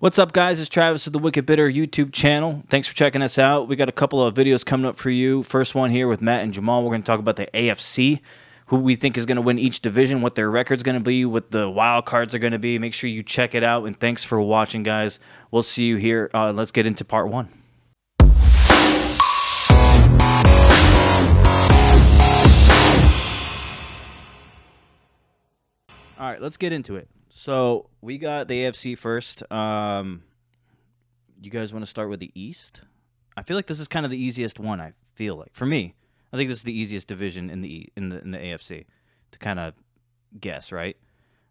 What's up, guys? It's Travis of the Wicked Bitter YouTube channel. Thanks for checking us out. We got a couple of videos coming up for you. First one here with Matt and Jamal. We're going to talk about the AFC, who we think is going to win each division, what their record's going to be, what the wild cards are going to be. Make sure you check it out, and thanks for watching, guys. We'll see you here. Let's get into part one. All right, let's get into it. So we got the AFC first. You guys want to start with the East? I feel like this is kind of the easiest one. I feel like for me, I think this is the easiest division in the AFC to kind of guess, right?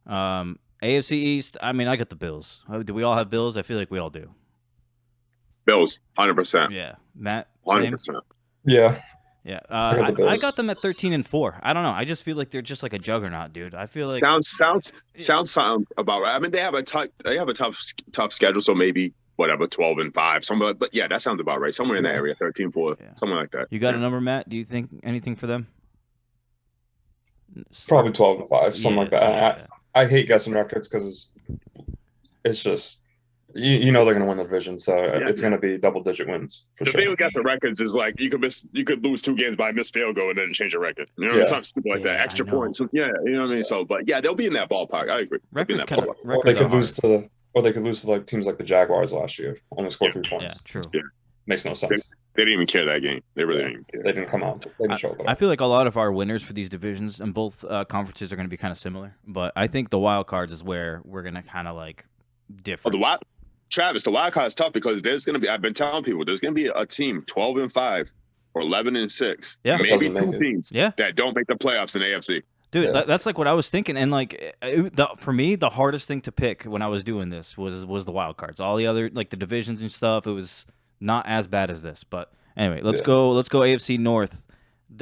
AFC East. I mean, I got the Bills. Do we all have Bills? I feel like we all do. Bills, 100%. Yeah, Matt. 100%. Yeah. Yeah, I got them at 13-4. I don't know. I just feel like they're just like a juggernaut, dude. I feel like sounds about right. I mean, they have a tough schedule, so maybe whatever 12-5, somewhere. But yeah, that sounds about right. Somewhere in that area, 13-4, something like that. You got a number, Matt? Do you think anything for them? Probably 12-5, something like that. I hate guessing records because it's just you know they're going to win the division, so it's going to be double-digit wins for sure. The thing with guessing records is like you could lose 2 games by a missed field goal and then change your record. You know, something stupid like that. Extra points. Yeah, you know what I mean. So, but yeah, they'll be in that ballpark. I agree. Records or they could lose to like teams like the Jaguars last year. Only scored 3 points. Yeah, true. Yeah. Makes no sense. They didn't even care that game. They really didn't care. They didn't come out. They didn't show up. I feel like a lot of our winners for these divisions and both conferences are going to be kind of similar, but I think the wild cards is where we're going to kind of like differ. Travis, the wild card is tough because there's going to be. I've been telling people there's going to be a team 12-5 or 11-6. Yeah, maybe 2 teams. That don't make the playoffs in the AFC. Dude, that's like what I was thinking, and like for me, the hardest thing to pick when I was doing this was the wild cards. All the other like the divisions and stuff, it was not as bad as this. But anyway, let's go AFC North.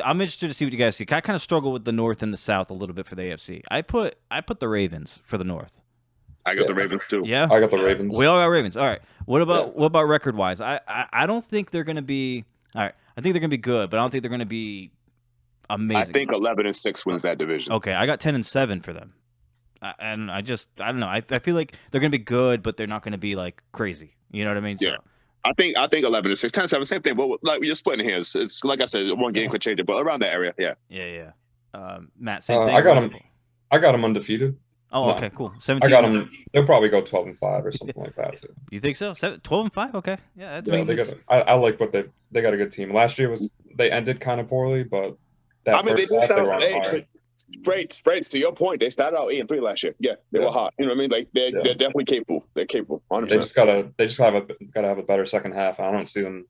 I'm interested to see what you guys see. I kind of struggle with the North and the South a little bit for the AFC. I put the Ravens for the North. I got the Ravens too. Yeah, I got the Ravens. We all got Ravens. All right. What about record wise? I don't think they're going to be. All right. I think they're going to be good, but I don't think they're going to be amazing. I think 11-6 wins that division. Okay, I got 10-7 for them, and I don't know. I feel like they're going to be good, but they're not going to be like crazy. You know what I mean? Yeah. So, I think 11-6, 10-7, same thing. But like we're splitting hairs. It's like I said, one game could change it, but around that area, yeah. Yeah. Matt, same thing. I got them undefeated. Oh, okay, cool. 17. I got them. They'll probably go 12-5 or something like that too. You think so? 12-5? Okay. Yeah. I like what they got a good team. Last year they ended kind of poorly, but they Sprates, to your point, they started out 8-3 last year. Yeah, they were hot. You know what I mean? Like they're definitely capable. They're capable. 100%. They just gotta have a better second half. I don't see them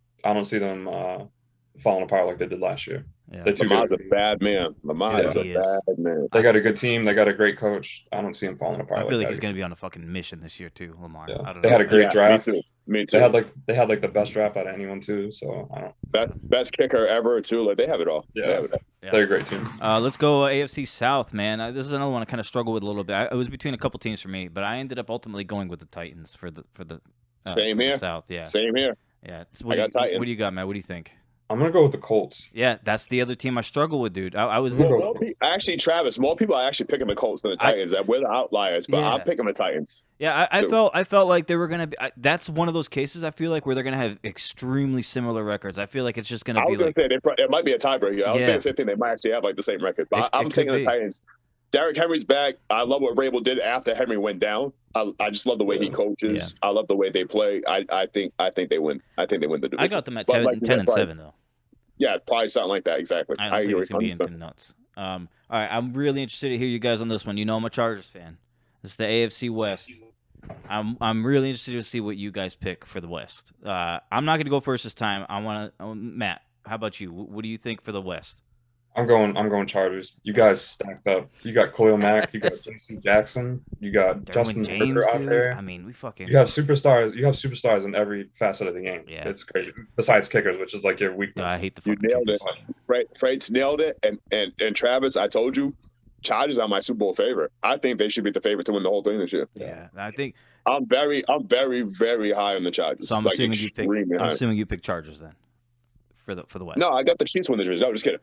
falling apart like they did last year. Yeah. Lamar's a bad man. Lamar is a bad man. They got a good team. They got a great coach. I don't see him falling apart. I feel like he's going to be on a fucking mission this year too, Lamar. Yeah. I don't know. They had a great draft. Me too. They had like the best draft out of anyone too. So I don't. Best kicker ever too. Like they have it all. Yeah, they're a great team. Let's go AFC South, man. This is another one I kind of struggle with a little bit. It was between a couple teams for me, but I ended up ultimately going with the Titans for the same here. South, yeah. Same here. Yeah. I got Titans. What do you got, Matt? What do you think? I'm gonna go with the Colts. Yeah, that's the other team I struggle with, dude. I was actually, Travis. More people are actually picking the Colts than the Titans. We're the outliers, but I'm picking the Titans. Yeah, I felt like they were gonna be. That's one of those cases I feel like where they're gonna have extremely similar records. I feel like it's just gonna be. I was gonna say it might be a tiebreaker. I was thinking the same thing. They might actually have like the same record, but I'm taking the Titans. Derrick Henry's back. I love what Vrabel did after Henry went down. I just love the way he coaches. Yeah. I love the way they play. I think they win. I think they win the division. I got them at 10-7 though. Yeah, probably something like that. Exactly. I don't think it's going to be anything nuts. All right, I'm really interested to hear you guys on this one. You know I'm a Chargers fan. This is the AFC West. I'm really interested to see what you guys pick for the West. I'm not going to go first this time. I want to Matt, how about you? What do you think for the West? I'm going Chargers. You guys stacked up. You got Khalil Mack. You got J.C. Jackson. You got Justin Herbert out there. I mean, You have superstars. You have superstars in every facet of the game. Yeah, it's crazy. Besides kickers, which is like your weakness. I hate the. You nailed it. Freights nailed it. And Travis, I told you, Chargers are my Super Bowl favorite. I think they should be the favorite to win the whole thing this year. Yeah, I think. I'm very, very high on the Chargers. So I'm assuming you pick Chargers then. For the West. No, I got the Chiefs win the division. No, just kidding.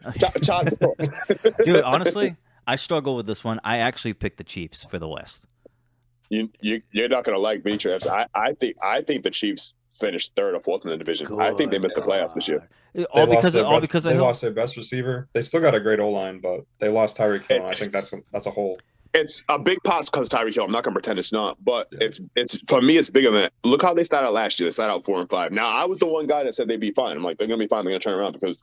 Dude, honestly, I struggle with this one. I actually picked the Chiefs for the West. You're not gonna like me, Travis. I think the Chiefs finished 3rd or 4th in the division. Good I think they missed the playoffs this year. All because of they lost their best receiver. They still got a great O-line, but they lost Tyreek Hill. I think that's a hole. It's a big pot because Tyreek Hill. I'm not gonna pretend it's not, but it's for me. It's bigger than that. Look how they started out last year. They started out 4-5. Now I was the one guy that said they'd be fine. I'm like, they're gonna be fine. They're gonna turn around because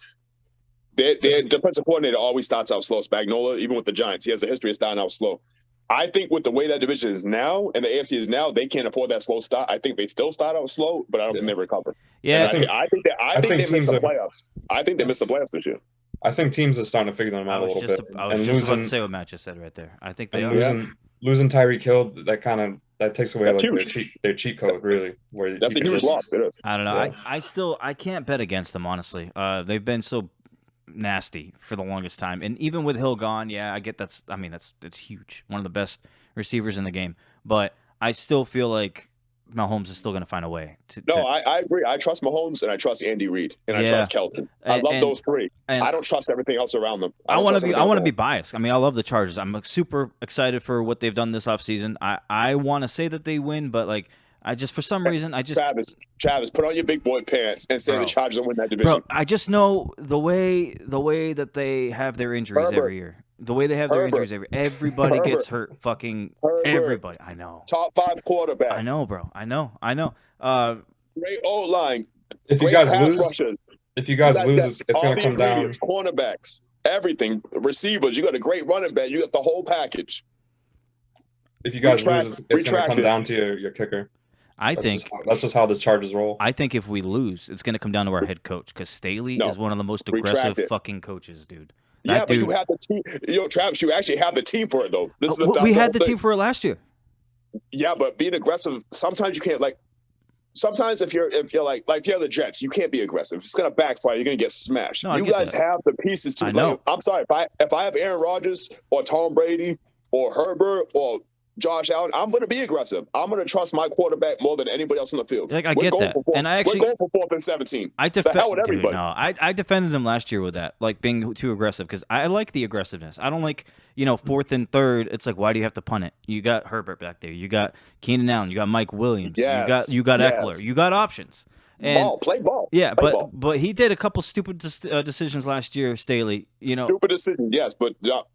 their defensive coordinator always starts out slow. Spagnuolo, even with the Giants, he has a history of starting out slow. I think with the way that division is now and the AFC is now, they can't afford that slow start. I think they still start out slow, but I don't think they recover. Yeah, I think they missed the playoffs. I think they missed the playoffs this year. I think teams are starting to figure them out a little bit. I was just about to say what Matt just said right there. I think they are. Losing Tyreek Hill, that takes away their cheat code, really. Where that's a huge loss. It is. I don't know. Yeah. I can't bet against them, honestly. They've been so nasty for the longest time, and even with Hill gone, I get that's huge. One of the best receivers in the game, but I still feel like Mahomes is still going to find a way. I agree. I trust Mahomes and I trust Andy Reid and I trust Kelvin. I love those three. I don't trust everything else around them. I want to be biased. I mean, I love the Chargers. I'm super excited for what they've done this offseason. I want to say that they win, but like for some reason Travis, put on your big boy pants and say the Chargers will win that division. Bro, I just know the way that they have their injuries every year. The way they have their injuries everybody gets hurt. Fucking everybody. I know. Top 5 quarterback. I know, bro. I know. Great O-line. If you guys lose, it's going to come down. Cornerbacks, everything, receivers. You got a great running back. You got the whole package. If you guys lose, it's going to come down to your kicker. That's just how the Chargers roll. I think if we lose, it's going to come down to our head coach because Staley is one of the most aggressive fucking coaches, dude. But you have the team. Travis, you actually have the team for it, though. We had the team for it last year. Yeah, but being aggressive, sometimes you can't. Like, sometimes if you're like the Jets, you can't be aggressive. It's gonna backfire. You're gonna get smashed. No, you guys have the pieces to. Like, I'm sorry if I have Aaron Rodgers or Tom Brady or Herbert or Josh Allen, I'm going to be aggressive. I'm going to trust my quarterback more than anybody else in the field. Like, I get that. And we're going for 4th and 17. I defended him last year with that, like being too aggressive, because I like the aggressiveness. I don't like, 4th and 3rd. It's like, why do you have to punt it? You got Herbert back there. You got Keenan Allen. You got Mike Williams. Yes. You got Eckler. You got options. And play ball. Yeah, but he did a couple stupid decisions last year, Staley. Stupid decisions, yes, but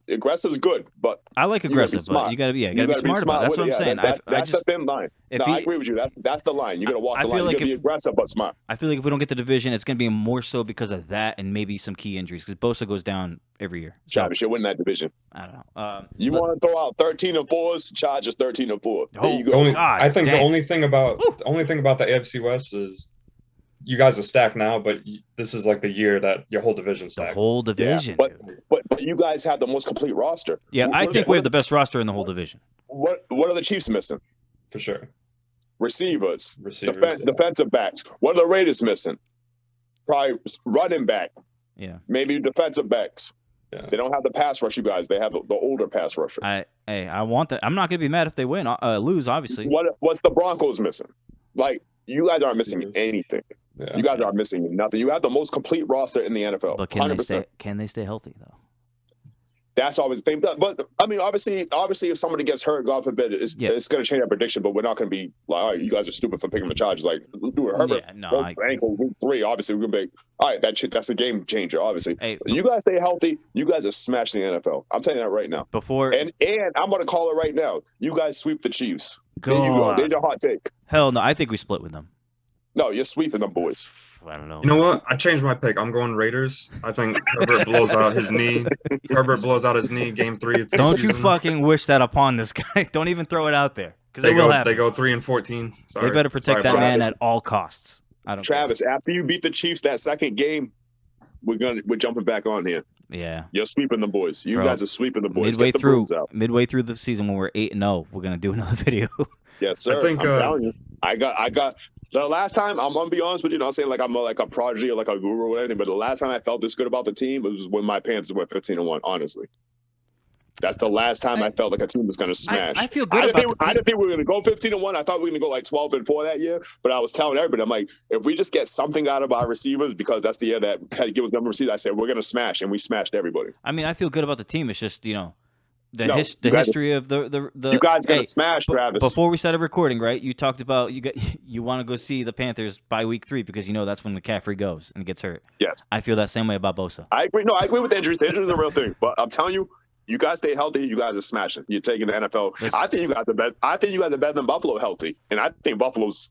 aggressive is good. But I like aggressive, but you got to be smart about it. That's what I'm saying. That's the thin line. I agree with you. That's the line. You got to walk the line. You got to be aggressive but smart. I feel like if we don't get the division, it's going to be more so because of that and maybe some key injuries because Bosa goes down every year. Travis, you'll win that division. I don't know. You want to throw out 13-4s? Chargers 13-4. There you go. I think the only thing about the AFC West is. You guys are stacked now, but this is like the year that your whole division's stacked. The whole division. Yeah, but you guys have the most complete roster. Yeah, I think we have the best roster in the whole division. What are the Chiefs missing? For sure. Receivers defensive backs. What are the Raiders missing? Probably running back. Yeah. Maybe defensive backs. Yeah. They don't have the pass rush, you guys. They have the older pass rusher. I want that. I'm not going to be mad if they lose, obviously. What's the Broncos missing? Like, you guys aren't missing anything. Yeah. You guys are missing nothing. You have the most complete roster in the NFL. But can they stay healthy though? That's always the thing. But I mean, obviously, if somebody gets hurt, God forbid, it's going to change our prediction. But we're not going to be like, all right, you guys are stupid for picking the Chargers. Like, do it, Herbert. Ankle week 3. Obviously, we're going to be all right. That's a game changer. Obviously, you guys stay healthy. You guys are smashing the NFL. I'm telling you that right now. And I'm going to call it right now. You guys sweep the Chiefs. There you go. There's your hot take. Hell no, I think we split with them. No, you're sweeping them boys. I don't know. You know what? I changed my pick. I'm going Raiders. I think Herbert blows out his knee. Game 3. Don't you fucking wish that upon this guy. Don't even throw it out there. Because it will happen. They go 3-14. Sorry. They better protect that man at all costs. Travis, after you beat the Chiefs that second game, we're jumping back on here. Yeah. You're sweeping the boys. You guys are sweeping the boys. Midway through the season when we're 8-0, we're gonna do another video. Yes, sir. I'm telling you. I got the last time, I'm gonna be honest with you, not saying like I'm like a prodigy or like a guru or anything, but the last time I felt this good about the team was when my Panthers went 15-1, honestly. That's the last time I felt like a team was going to smash. I feel good I didn't think we were going to go 15-1. I thought we were going to go like 12-4 that year. But I was telling everybody, I'm like, if we just get something out of our receivers, because that's the year that had to give us number of receivers, I said we're going to smash, and we smashed everybody. I mean, I feel good about the team. It's just the history of the you guys gonna smash Travis. Before we started recording, right? You talked about you want to go see the Panthers by week 3 because you know that's when McCaffrey goes and gets hurt. Yes, I feel that same way about Bosa. I agree. No, I agree with the injuries. The injuries are a real thing, but I'm telling you. You guys stay healthy. You guys are smashing. You're taking the NFL. I think you guys are better. I think you guys are better than Buffalo healthy, and I think Buffalo's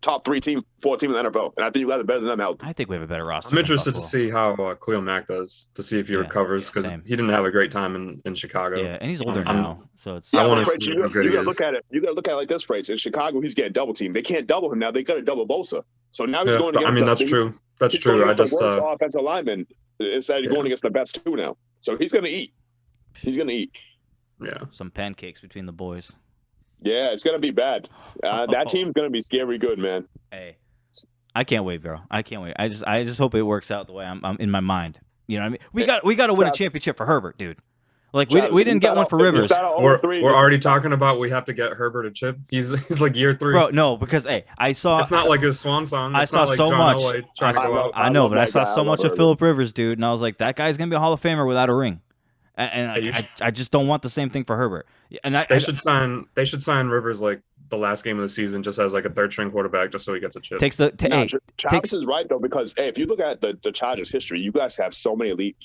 top 4 team in the NFL, and I think you guys are better than them healthy. I think we have a better roster. I'm interested to see how Khalil Mack does, to see if he recovers, because he didn't have a great time in Chicago. Yeah, and he's older now, so it's. I want to see how good he is. You gotta look at it. You gotta look at it like this, Freights. In Chicago, he's getting double teamed. They can't double him now. They got to double Bosa. So now he's going against. I mean, that's true. That's true. I just worst offensive lineman instead of going against the best 2 now. So he's gonna eat. He's gonna eat. Yeah, some pancakes between the boys. Yeah, it's gonna be bad. That team's gonna be scary good, man. Hey, I can't wait, bro. I can't wait. I just hope it works out the way I'm in my mind. You know what I mean? We got to win a championship for Herbert, dude. Like we didn't get one for Rivers. We're already talking about we have to get Herbert a chip. He's like year 3. Bro, no, because I saw. It's not like his swan song. I saw so much. I know, but I saw so much of Phillip Rivers, dude, and I was like, that guy's gonna be a Hall of Famer without a ring. And I just don't want the same thing for Herbert. And they should sign Rivers like the last game of the season just as like a 3rd-string quarterback just so he gets a chip. Travis is right though, because if you look at the Chargers history, you guys have so many elite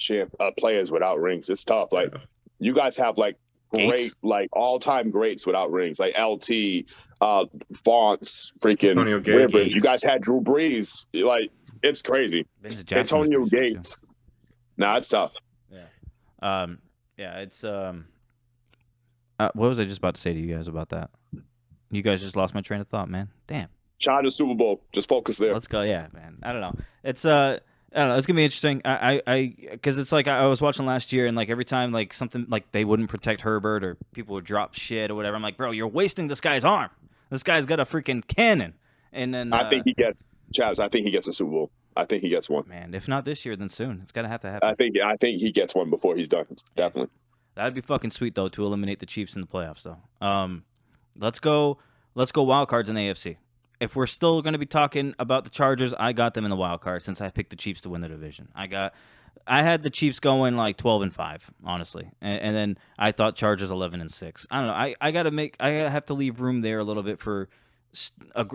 players without rings. It's tough. Like you guys have like great like all-time greats without rings, like LT, Fonts, freaking Rivers. You guys had Drew Brees. Like it's crazy. Antonio Gates. Nah, it's tough. Yeah, it's what was I just about to say to you guys about that? You guys just lost my train of thought, man. Damn. Chargers Super Bowl. Just focus there. Let's go. Yeah, man. I don't know. It's I don't know. It's gonna be interesting. Because it's like I was watching last year, and like every time like something like they wouldn't protect Herbert or people would drop shit or whatever, I'm like, bro, you're wasting this guy's arm. This guy's got a freaking cannon. And then I think he gets Chaz. I think he gets a Super Bowl. I think he gets one. Man, if not this year, then soon. It's gotta have to happen. I think he gets one before he's done. Definitely. That'd be fucking sweet though to eliminate the Chiefs in the playoffs though. Let's go wild cards in the AFC. If we're still gonna be talking about the Chargers, I got them in the wild card since I picked the Chiefs to win the division. I had the Chiefs going like 12-5, honestly, and then I thought Chargers 11-6. I don't know. I have to leave room there a little bit for,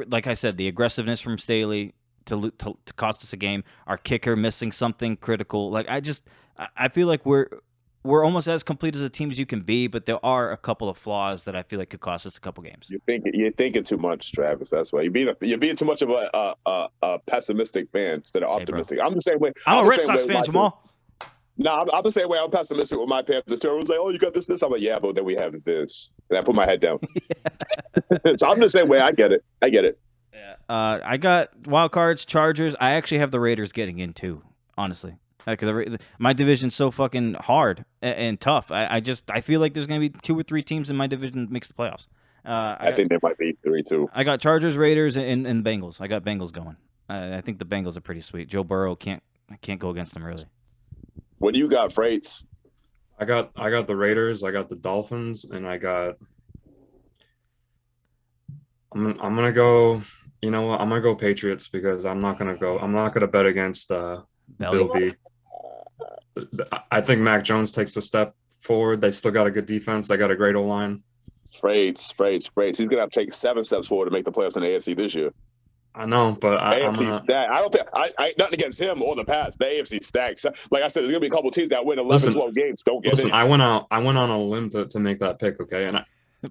like I said, the aggressiveness from Staley to cost us a game. Our kicker missing something critical. Like I feel like we're almost as complete as a team as you can be, but there are a couple of flaws that I feel like could cost us a couple games. You're thinking too much, Travis. That's why you're being too much of a pessimistic fan instead of optimistic. Hey, I'm the same way. I'm a Red Sox fan, Jamal. No, I'm the same way. I'm pessimistic with my Panthers too. I was like, "Oh, you got this." I'm like, "Yeah, but then we have this," and I put my head down. So I'm the same way. I get it. Yeah. I got wild cards, Chargers. I actually have the Raiders getting in too. Honestly. Because my division's so fucking hard and tough. I feel like there's going to be 2 or 3 teams in my division that makes the playoffs. I think there might be 3 too. I got Chargers, Raiders, and Bengals. I got Bengals going. I think the Bengals are pretty sweet. Joe Burrow can't go against them really. What do you got, Freights? I got the Raiders. I got the Dolphins, and I got. I'm gonna go. You know what? I'm gonna go Patriots because I'm not gonna bet against Bill B. I think Mac Jones takes a step forward. They still got a good defense. They got a great O-line. Freights. He's going to have to take 7 steps forward to make the playoffs in the AFC this year. I know, but AFC stacked. I don't think I nothing against him or the past. The AFC stacked. Like I said, there's going to be a couple teams that win 11, 12 games. Don't get it. I went on a limb to make that pick, okay? And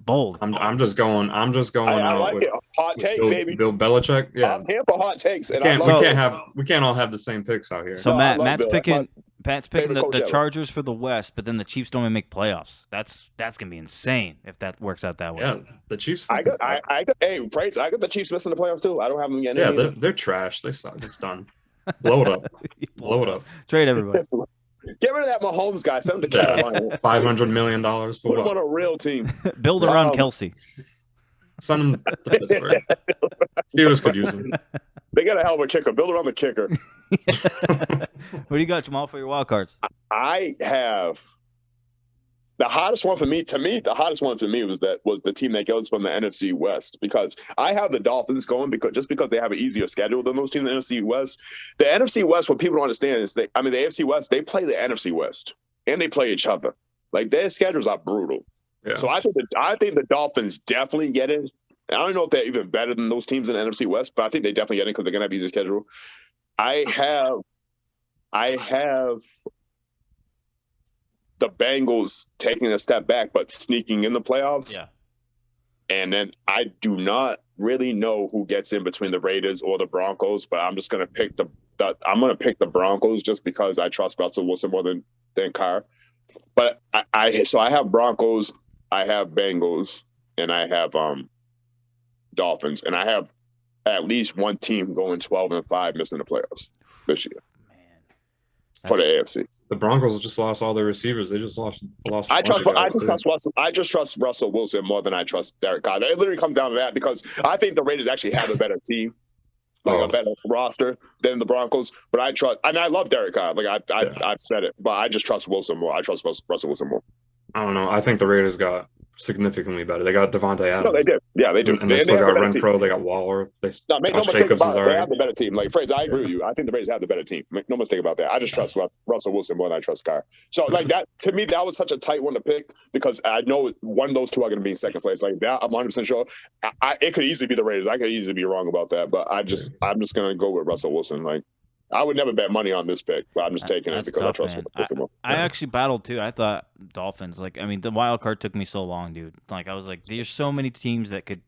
bold. I'm just going I out like with it. Hot take, baby. Bill Belichick. Yeah. I'm here for hot takes. And we can't all have the same picks out here. So Matt's picking the Chargers for the West, but then the Chiefs don't even make playoffs. That's gonna be insane if that works out that way. Yeah, the Chiefs. Hey, Freights, I got the Chiefs missing the playoffs too. I don't have them getting. Yeah, they're trash. They suck. It's done. Blow it up. Blow it up. Trade everybody. Get rid of that Mahomes guy. Send him to Carolina. $500 million for Put him on a real team. Build around Kelsey. Send him to Pittsburgh. Steelers could use him. They got a hell of a kicker. Build around the kicker. What do you got, Jamal, for your wild cards? I have the hottest one for me. To me, the hottest one for me was the team that goes from the NFC West, because I have the Dolphins going because they have an easier schedule than those teams in the NFC West. The NFC West, what people don't understand is the AFC West, they play the NFC West and they play each other. Like their schedules are brutal. Yeah. So I think the Dolphins definitely get it. I don't know if they're even better than those teams in the NFC West, but I think they definitely get it because they're gonna have easier schedule. I have the Bengals taking a step back but sneaking in the playoffs. Yeah. And then I do not really know who gets in between the Raiders or the Broncos, but I'm just gonna pick the Broncos just because I trust Russell Wilson more than Carr. But I have Broncos, I have Bengals, and I have Dolphins, and I have at least one team going 12-5 missing the playoffs this year. For the AFC, the Broncos just lost all their receivers. They just lost. I just trust Russell Wilson more than I trust Derek Carr. It literally comes down to that because I think the Raiders actually have a better team, a better roster than the Broncos. But I trust, and I love Derek Carr. I've said it, but I just trust Wilson more. I trust Russell Wilson more. I don't know. I think the Raiders got significantly better. They got Devontae Adams. No, they did. Yeah, they do. And they still got Renfro. They got Waller. Make no mistake about it. They have the better team. Like, Fraser, I agree with you. I think the Raiders have the better team. Make no mistake about that. I just trust Russell Wilson more than I trust Carr. So, like, that, to me, that was such a tight one to pick because I know one of those two are going to be in second place. Like, that, I'm 100% sure. It could easily be the Raiders. I could easily be wrong about that. But I'm just going to go with Russell Wilson. Like, I would never bet money on this pick, but I'm just taking it because I trust Wilson more. I actually battled too. I thought Dolphins. Like, I mean, the wild card took me so long, dude. Like, I was like, there's so many teams that could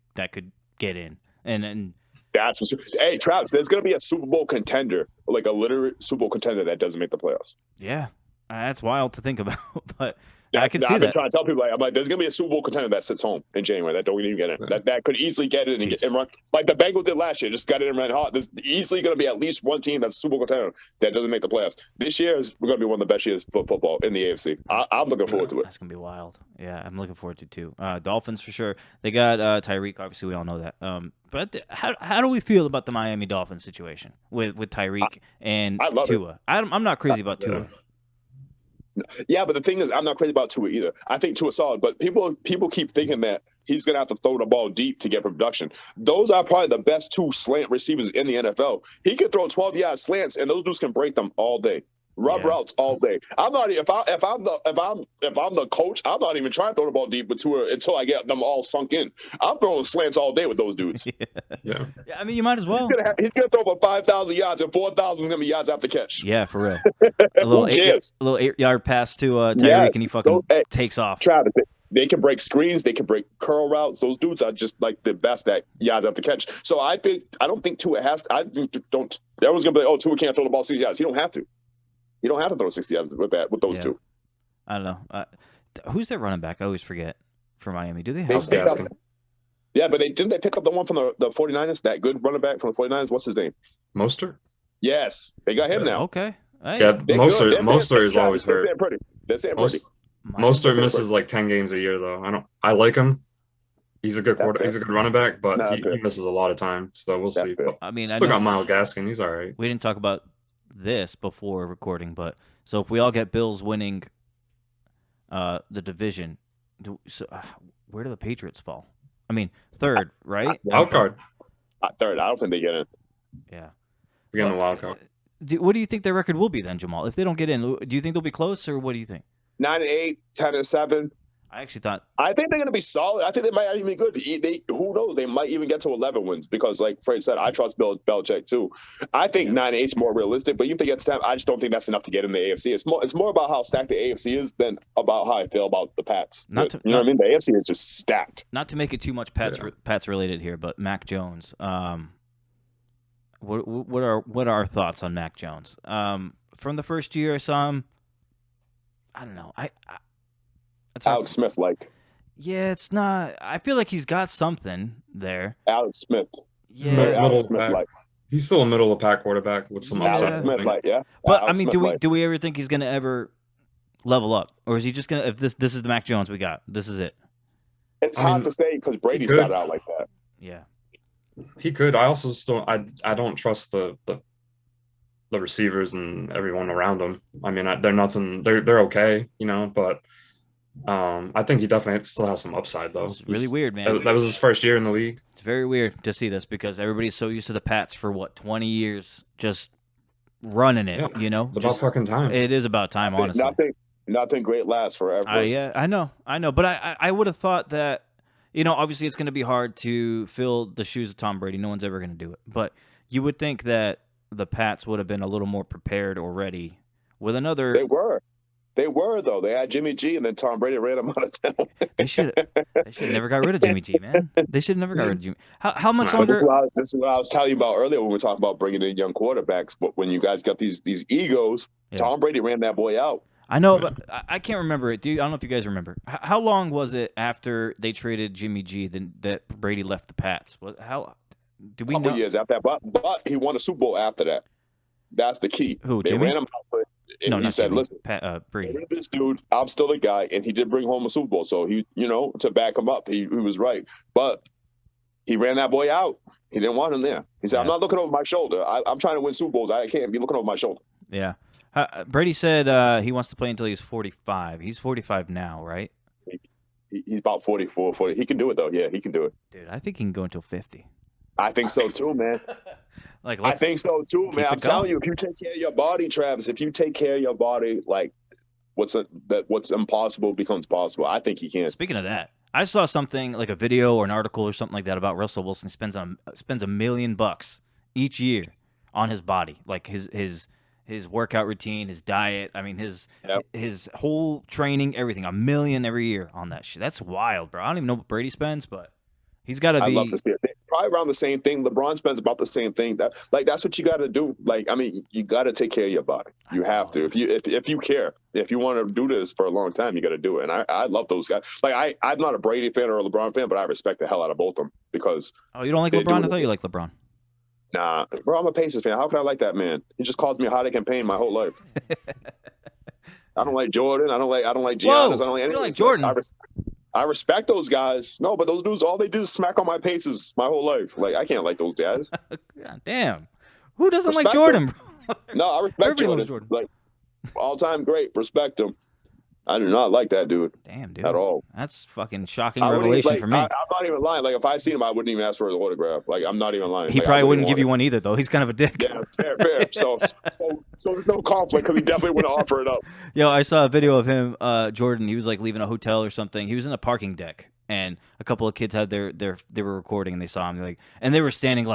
get in, and that's hey, Travis. There's gonna be a Super Bowl contender, like a literate Super Bowl contender that doesn't make the playoffs. Yeah, that's wild to think about, but. I can see that. I've been trying to tell people, I'm like, there's gonna be a Super Bowl contender that sits home in January that don't even get in. That could easily get in and run like the Bengals did last year. Just got in and ran hard. There's easily gonna be at least one team that's a Super Bowl contender that doesn't make the playoffs. This year is gonna be one of the best years for football in the AFC. I'm looking forward to it. That's gonna be wild. Yeah, I'm looking forward to it too. Dolphins for sure. They got Tyreek. Obviously, we all know that. But how do we feel about the Miami Dolphins situation with Tyreek and Tua? I'm not crazy about Tua. Yeah, but the thing is, I'm not crazy about Tua either. I think Tua's solid, but people keep thinking that he's going to have to throw the ball deep to get production. Those are probably the best two slant receivers in the NFL. He can throw 12-yard slants, and those dudes can break them all day. Routes all day. I'm not. If I'm the coach, I'm not even trying to throw the ball deep with Tua until I get them all sunk in. I'm throwing slants all day with those dudes. Yeah. I mean, you might as well. He's gonna throw for 5,000 yards, and 4,000 is gonna be yards after catch. Yeah, for real. A little 8-yard pass to Tyreek, and he fucking takes off. Travis, they can break screens. They can break curl routes. Those dudes are just like the best at yards after catch. So I don't think Tua has to. Everyone's gonna be like, oh, Tua can't throw the ball 60 yards. He don't have to. You don't have to throw 60 yards with those two. I don't know. Who's their running back? I always forget for Miami. Do they have Yeah, but didn't they pick up the one from the 49ers? That good running back from the 49ers? What's his name? Mostert? Yes. They got him now. Okay. Hey. Yeah, Mostert is always hurt. They're saying pretty. Mostert misses like 10 games a year, though. I like him. He's a good He's a good running back, but he misses a lot of time. So we'll see. I mean, still got Myles Gaskin. He's all right. We didn't talk about this before recording, but so if we all get Bills winning the division, where do the Patriots fall? I mean, third, right? Wild card. Third. I don't think they get in. Yeah. We're getting the wild card. What do you think their record will be then, Jamal? If they don't get in, do you think they'll be close, or what do you think? 9-8, 10-7. I think they're going to be solid. I think they might even be good. Who knows? They might even get to 11 wins because, like Fred said, I trust Belichick too. I think 9-8 is more realistic, but even if they get to 10, I just don't think that's enough to get in the AFC. It's more about how stacked the AFC is than about how I feel about the Pats. You know what I mean? The AFC is just stacked. Not to make it too much Pats related here, but Mac Jones. What are our thoughts on Mac Jones? From the first year I saw him, I don't know. Alex Smith, like. Yeah, it's not. I feel like he's got something there. Alex Smith. Yeah, Alex Smith, like. He's still a middle of the pack quarterback with some upside. Alex Smith, like, yeah. But Alex Smith, do we ever think he's gonna ever level up, or is he just gonna? If this is the Mac Jones we got, this is it. It's hard to say because Brady started out like that. Yeah, he could. I also still I don't trust the receivers and everyone around them. I mean, they're nothing. They're okay, but. I think he definitely still has some upside, though. It's really weird, man. That was his first year in the league. It's very weird to see this because everybody's so used to the Pats for 20 years just running it, It's about fucking time. It is about time, honestly. Nothing great lasts forever. Yeah, I know. But I would have thought that, obviously it's going to be hard to fill the shoes of Tom Brady. No one's ever going to do it. But you would think that the Pats would have been a little more prepared already with another. They were, though. They had Jimmy G, and then Tom Brady ran them out of town. They should have never got rid of Jimmy G, man. They should have never got rid of Jimmy. How much longer? This is what I was telling you about earlier when we were talking about bringing in young quarterbacks. But when you guys got these egos, Tom Brady ran that boy out. I know, but I can't remember it. I don't know if you guys remember. How long was it after they traded Jimmy G that Brady left the Pats? How do we know? A couple years after that, but he won a Super Bowl after that. That's the key. Who, they Jimmy? Ran him out, and he said, Jimmy. "Listen, Brady, this dude, I'm still the guy," and he did bring home a Super Bowl. So he, to back him up, he was right. But he ran that boy out. He didn't want him there. He said, "I'm not looking over my shoulder. I'm trying to win Super Bowls. I can't be looking over my shoulder." Yeah. Brady said he wants to play until he's 45. He's 45 now, right? He's about 44, 40. He can do it, though. Yeah, he can do it. Dude, I think he can go until 50. I think so, too, man. I think so, too, man. I'm telling you, if you take care of your body, Travis, if you take care of your body, like what's impossible becomes possible. I think he can. Speaking of that, I saw something like a video or an article or something like that about Russell Wilson. He spends $1 million each year on his body, like his workout routine, his diet. I mean, his whole training, everything. $1 million every year on that shit. That's wild, bro. I don't even know what Brady spends, but he's got to be. I love to see it. Probably around the same thing. LeBron spends about the same thing. That's what you got to do. You got to take care of your body. You have to. If you care, if you want to do this for a long time, you got to do it. And I love those guys. I'm not a Brady fan or a LeBron fan, but I respect the hell out of both of them because. Oh, you don't like LeBron? I thought you liked LeBron. Nah, bro, I'm a Pacers fan. How can I like that man? He just calls me a heartache and pain my whole life. I don't like Jordan. I don't like Giannis. Whoa, I don't like any. You don't like Jordan. I respect those guys. No, but those dudes, all they do is smack on my Pacers my whole life. I can't like those guys. God damn. Who doesn't like Jordan, bro? No, I respect Jordan. All-time great. Respect him. I do not like that dude. Damn, dude. At all. That's fucking shocking revelation for me. I'm not even lying. If I seen him, I wouldn't even ask for his autograph. I'm not even lying. He probably wouldn't give you one either, though. He's kind of a dick. Yeah, fair. So there's no conflict because he definitely wouldn't offer it up. Yo, I saw a video of him, Jordan. He was leaving a hotel or something. He was in a parking deck, and a couple of kids had they were recording, and they saw him. And they were standing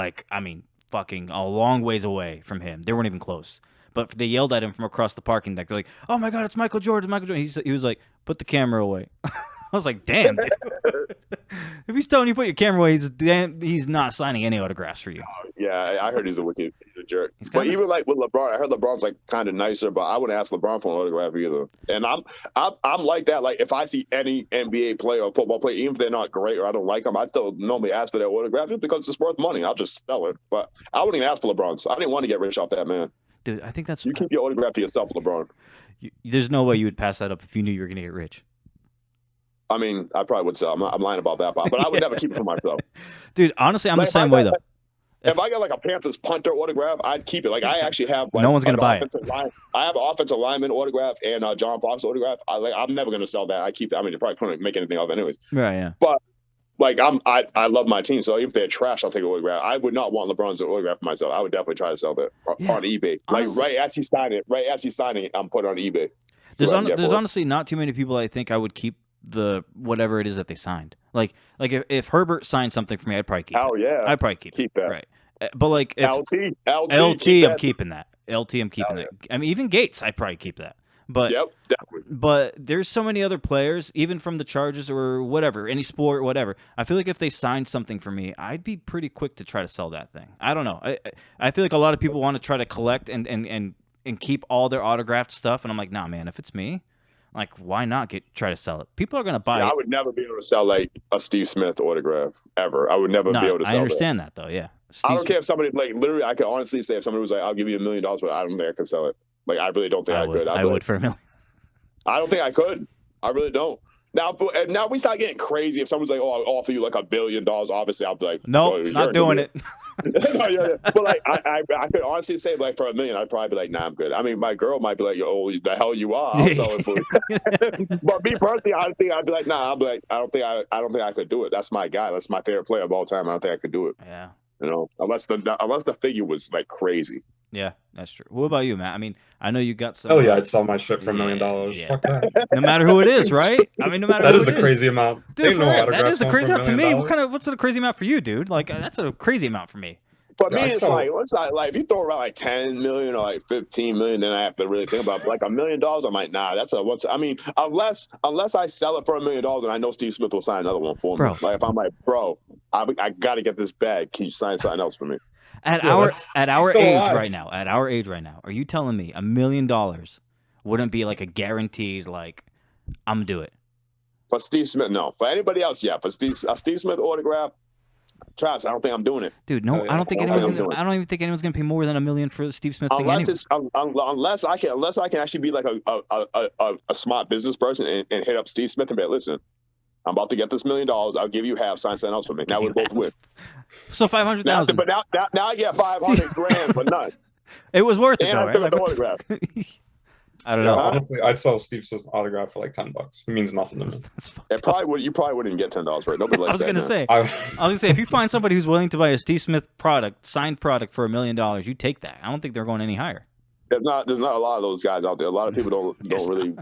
fucking a long ways away from him. They weren't even close. But they yelled at him from across the parking deck. They're like, "Oh my God, it's Michael Jordan! Michael Jordan!" He was like, "Put the camera away." I was like, "Damn, dude. If he's telling you to put your camera away, he's not signing any autographs for you." Yeah, I heard he's a jerk. But even with LeBron, I heard LeBron's kind of nicer. But I wouldn't ask LeBron for an autograph either. And I'm like that. If I see any NBA player or football player, even if they're not great or I don't like them, I still normally ask for their autograph just because it's worth money. I'll just sell it. But I wouldn't even ask for LeBron's. I didn't want to get rich off that man. Dude, I think that's... You keep your autograph to yourself, LeBron. There's no way you would pass that up if you knew you were going to get rich. I mean, I probably would sell. I'm lying about that, but I would never keep it for myself. Dude, honestly, I'm the same way, though. If I got a Panthers punter autograph, I'd keep it. I actually have... no one's going to buy it. I have an offensive lineman autograph and John Fox autograph. I'm never going to sell that. I keep it. I mean, you're probably couldn't make anything of it anyways. Right, yeah. But... I love my team, so even if they're trash, I'll take an autograph. I would not want LeBron's autograph for myself. I would definitely try to sell that on eBay. Honestly, right as he's signing it, I'm putting it on eBay. There's honestly not too many people I think I would keep the whatever it is that they signed. If Herbert signed something for me, I'd probably keep it. Oh yeah, I'd probably keep that. Right. But if LT, I'm keeping that. LT, I'm keeping that. I mean, even Gates, I'd probably keep that. But yep, definitely. But there's so many other players, even from the Chargers or whatever, any sport, whatever. I feel like if they signed something for me, I'd be pretty quick to try to sell that thing. I don't know. I feel like a lot of people want to try to collect and keep all their autographed stuff, and I'm like, nah, man. If it's me, why not try to sell it? People are gonna buy it. I would never be able to sell a Steve Smith autograph ever. I would never be able to sell. I understand that though. Yeah. I don't care if somebody literally. I could honestly say if somebody was I'll give you $1 million, but I don't think I could sell it. I really don't think I could. I would for $1 million. I don't think I could. I really don't. Now we start getting crazy. If someone's I'll offer you $1 billion, obviously I'll be like, no, not doing it. Yeah. But I could honestly say for $1 million, I'd probably be like, nah, I'm good. I mean, my girl might be like, oh, the hell you are. I'll sell it for you. But me personally, I think I'd be like, nah. I'd be like, I don't think I could do it. That's my guy. That's my favorite player of all time. I don't think I could do it. Yeah. Unless the figure was crazy. Yeah, that's true. What about you, Matt? I mean, I know you got some. Oh yeah, I'd sell my shit for $1 million. Yeah. Fuck that. No matter who it is, right? I mean, no matter. That who is it a crazy amount. Dude, that is a crazy amount to me. What's a crazy amount for you, dude? Like that's a crazy amount for me. For me, it's like if you throw around like 10 million or like 15 million, then I have to really think about it. Like $1 million. I'm like, nah, I mean, unless I sell it for $1 million and I know Steve Smith will sign another one for me. Bro. Like if I'm like, bro, I got to get this bag. Can you sign something else for me? At our age right now, are you telling me $1 million wouldn't be like a guaranteed like I'm gonna do it? For Steve Smith, no. For anybody else, yeah. For Steve Smith autograph, Travis, I don't think I'm doing it. Dude, no, I don't think anyone's gonna. I don't even think anyone's gonna pay more than $1 million for Steve Smith. Unless I can actually be like a smart business person and hit up Steve Smith and be like, listen, I'm about to get this $1 million. I'll give you half. Sign something else for me. Now we both win. So 500,000. But now I get 500 grand for none. It was worth it, and though, right? The autograph. I don't know. Honestly, I'd sell Steve Smith's autograph for like $10. It means nothing to me. You probably wouldn't get $10 for it. Nobody likes that. I was gonna say, if you find somebody who's willing to buy a Steve Smith signed product for $1 million, you take that. I don't think they're going any higher. There's not a lot of those guys out there. A lot of people don't really.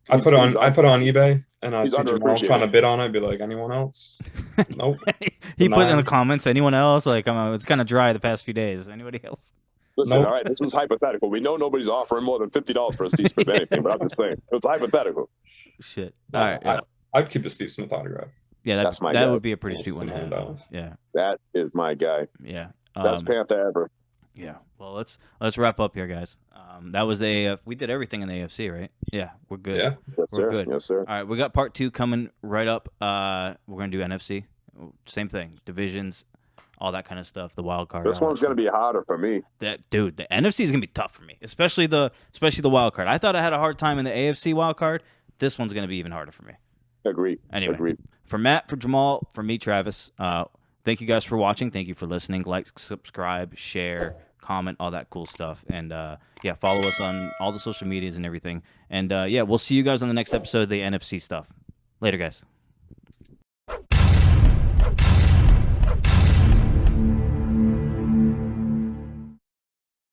I put it on eBay, and I see Jamal trying to bid on it. I'd be like, anyone else? Nope. He put in the comments, anyone else? Like, it's kind of dry the past few days. Anybody else? Listen, all right, this was hypothetical. We know nobody's offering more than $50 for a Steve Smith anything, but I'm just saying, it was hypothetical. Shit. All right. Yeah. I'd keep a Steve Smith autograph. Yeah, that's my guy. That would be a pretty sweet one to have. Yeah. That is my guy. Yeah. Best Panther ever. Yeah. Well, let's wrap up here, guys. That was we did everything in the AFC, right? Yeah, we're good. Yeah. Yes, we're sir. good. Yes, sir. All right, we got part 2 coming right up. We're gonna do NFC. Same thing. Divisions, all that kind of stuff. The wild card. This one's gonna be harder for me. The NFC is gonna be tough for me, especially the wild card. I thought I had a hard time in the AFC wild card. This one's gonna be even harder for me. Agreed. Anyway, Agreed. For Matt, for Jamal, for me, Travis. Thank you guys for watching. Thank you for listening. Like, subscribe, share, comment, all that cool stuff. And follow us on all the social medias and everything. And we'll see you guys on the next episode of the NFC stuff. Later, guys.